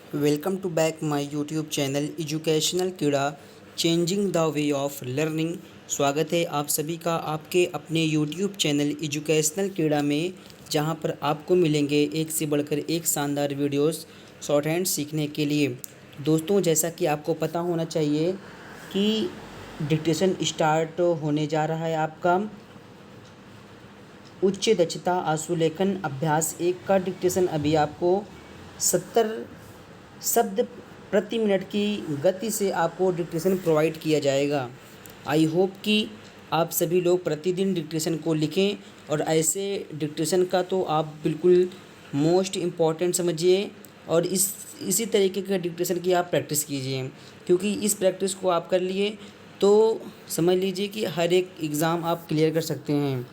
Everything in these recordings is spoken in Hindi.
Welcome to back my YouTube channel educational Keeda changing the way of learning. स्वागत है आप सभी का आपके अपने यूट्यूब चैनल एजुकेशनल कीड़ा में, जहां पर आपको मिलेंगे एक से बढ़कर एक शानदार वीडियोस शॉर्ट हैंड सीखने के लिए। दोस्तों, जैसा कि आपको पता होना चाहिए कि डिक्टेशन स्टार्ट होने जा रहा है आपका उच्च दक्षता आशुलेखन अभ्यास 1 का डिक्टेशन। अभी आपको 70 शब्द प्रति मिनट की गति से आपको डिक्टेशन प्रोवाइड किया जाएगा। आई होप कि आप सभी लोग प्रतिदिन डिक्टेशन को लिखें, और ऐसे डिक्टेशन का तो आप बिल्कुल मोस्ट इम्पॉर्टेंट समझिए, और इसी तरीके के डिक्टेशन की आप प्रैक्टिस कीजिए, क्योंकि इस प्रैक्टिस को आप कर लिए तो समझ लीजिए कि हर एक एग्ज़ाम आप क्लियर कर सकते हैं।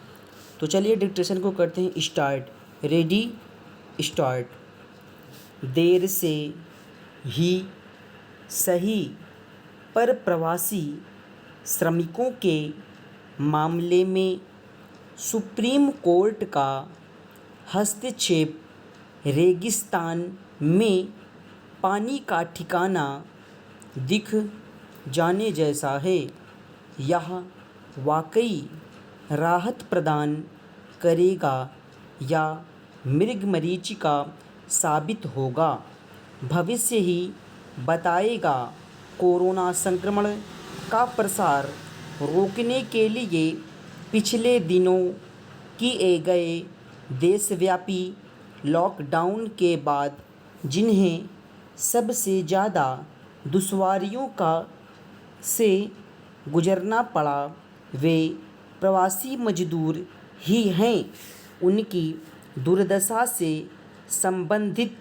तो चलिए डिक्टेशन को करते हैं स्टार्ट। Ready, start. देर से ही सही, पर प्रवासी श्रमिकों के मामले में सुप्रीम कोर्ट का हस्तक्षेप रेगिस्तान में पानी का ठिकाना दिख जाने जैसा है। यह वाकई राहत प्रदान करेगा या मृगमरीचिका साबित होगा, भविष्य ही बताएगा। कोरोना संक्रमण का प्रसार रोकने के लिए पिछले दिनों किए गए देशव्यापी लॉकडाउन के बाद जिन्हें सबसे ज़्यादा दुश्वारियों का से गुजरना पड़ा, वे प्रवासी मजदूर ही हैं। उनकी दुर्दशा से संबंधित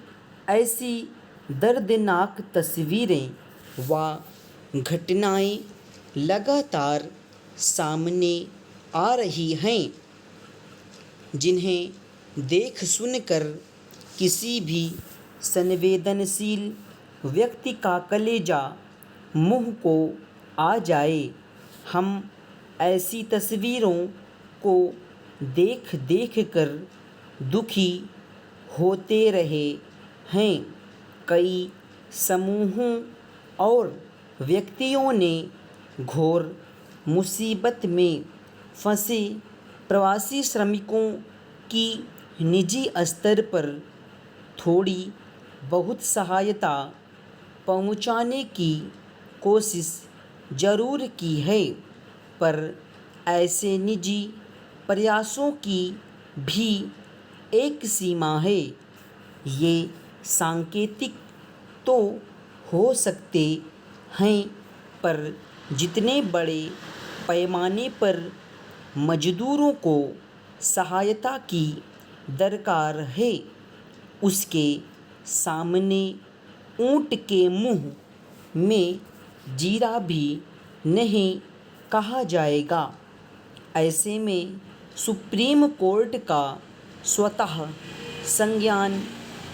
ऐसी दर्दनाक तस्वीरें व घटनाएं लगातार सामने आ रही हैं, जिन्हें देख सुनकर किसी भी संवेदनशील व्यक्ति का कलेजा मुंह को आ जाए। हम ऐसी तस्वीरों को देख देख कर दुखी होते रहे हैं। कई समूहों और व्यक्तियों ने घोर मुसीबत में फंसे प्रवासी श्रमिकों की निजी स्तर पर थोड़ी बहुत सहायता पहुंचाने की कोशिश ज़रूर की है, पर ऐसे निजी प्रयासों की भी एक सीमा है। ये सांकेतिक तो हो सकते हैं, पर जितने बड़े पैमाने पर मजदूरों को सहायता की दरकार है, उसके सामने ऊंट के मुंह में जीरा भी नहीं कहा जाएगा। ऐसे में सुप्रीम कोर्ट का स्वतः संज्ञान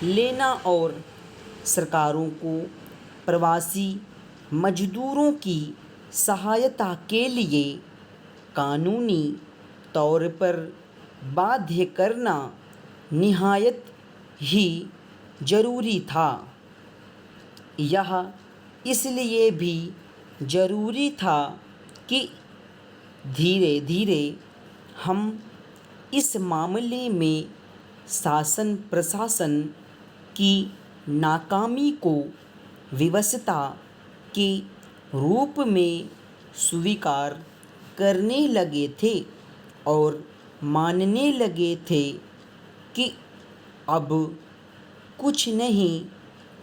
लेना और सरकारों को प्रवासी मजदूरों की सहायता के लिए कानूनी तौर पर बाध्य करना निहायत ही ज़रूरी था। यह इसलिए भी ज़रूरी था कि धीरे धीरे हम इस मामले में शासन प्रशासन की नाकामी को विवशता के रूप में स्वीकार करने लगे थे और मानने लगे थे कि अब कुछ नहीं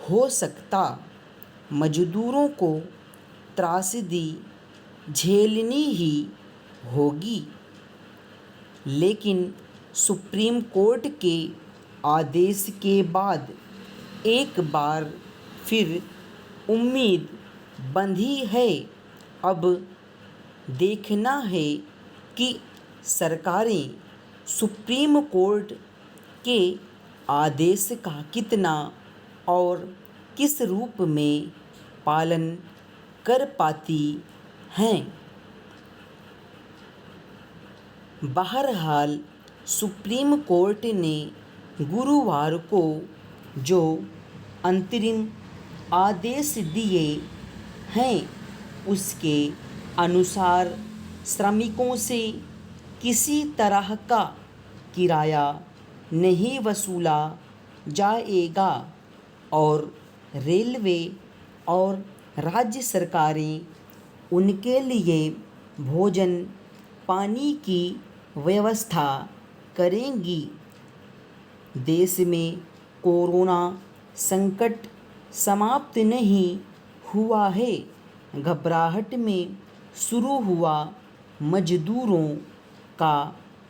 हो सकता। मजदूरों को त्रासदी झेलनी ही होगी। लेकिन सुप्रीम कोर्ट के आदेश के बाद एक बार फिर उम्मीद बंधी है। अब देखना है कि सरकारें सुप्रीम कोर्ट के आदेश का कितना और किस रूप में पालन कर पाती हैं। बहरहाल सुप्रीम कोर्ट ने गुरुवार को जो अंतरिम आदेश दिए हैं उसके अनुसार श्रमिकों से किसी तरह का किराया नहीं वसूला जाएगा और रेलवे और राज्य सरकारें उनके लिए भोजन पानी की व्यवस्था करेंगी। देश में कोरोना संकट समाप्त नहीं हुआ है। घबराहट में शुरू हुआ मजदूरों का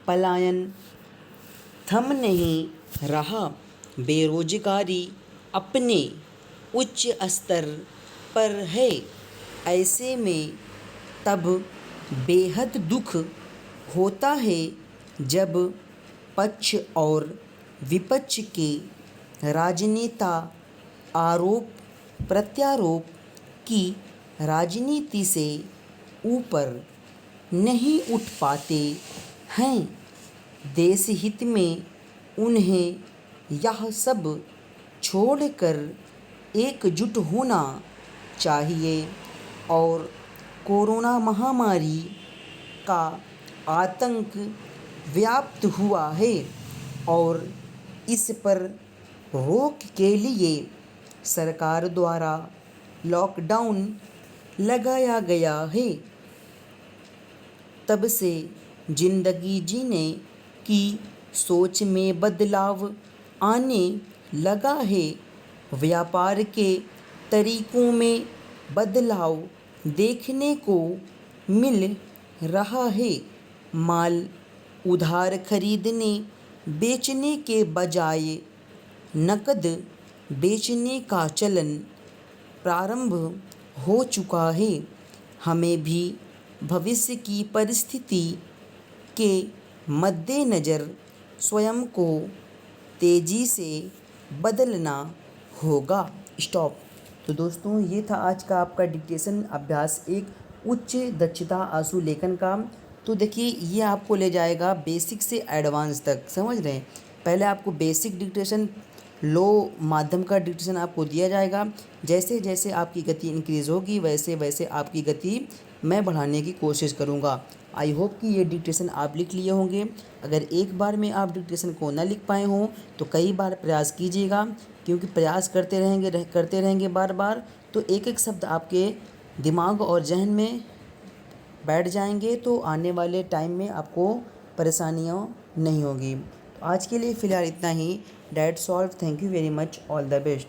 पलायन थम नहीं रहा। बेरोजगारी अपने उच्च स्तर पर है। ऐसे में तब बेहद दुख होता है जब पक्ष और विपक्ष के राजनेता आरोप प्रत्यारोप की राजनीति से ऊपर नहीं उठ पाते हैं। देश हित में उन्हें यह सब छोड़कर एकजुट होना चाहिए और कोरोना महामारी का आतंक व्याप्त हुआ है और इस पर रोक के लिए सरकार द्वारा लॉकडाउन लगाया गया है। तब से जिंदगी जीने की सोच में बदलाव आने लगा है। व्यापार के तरीकों में बदलाव देखने को मिल रहा है। माल उधार खरीदने बेचने के बजाय नकद बेचने का चलन प्रारंभ हो चुका है। हमें भी भविष्य की परिस्थिति के मद्देनज़र स्वयं को तेज़ी से बदलना होगा। स्टॉप। तो दोस्तों, ये था आज का आपका डिक्टेशन अभ्यास एक उच्च दक्षता आंसू लेखन का। तो देखिए, ये आपको ले जाएगा बेसिक से एडवांस तक, समझ रहे हैं। पहले आपको बेसिक डिक्टेशन, लो माध्यम का डिक्टेशन आपको दिया जाएगा। जैसे जैसे आपकी गति इंक्रीज़ होगी वैसे वैसे आपकी गति मैं बढ़ाने की कोशिश करूँगा। आई होप कि ये डिक्टेशन आप लिख लिए होंगे। अगर एक बार में आप डिक्टेशन को ना लिख पाए हों तो कई बार प्रयास कीजिएगा, क्योंकि प्रयास करते रहेंगे बार बार तो एक एक शब्द आपके दिमाग और जहन में बैठ जाएंगे, तो आने वाले टाइम में आपको परेशानियाँ नहीं होगी। तो आज के लिए फ़िलहाल इतना ही। That's all. Thank you very much. All the best.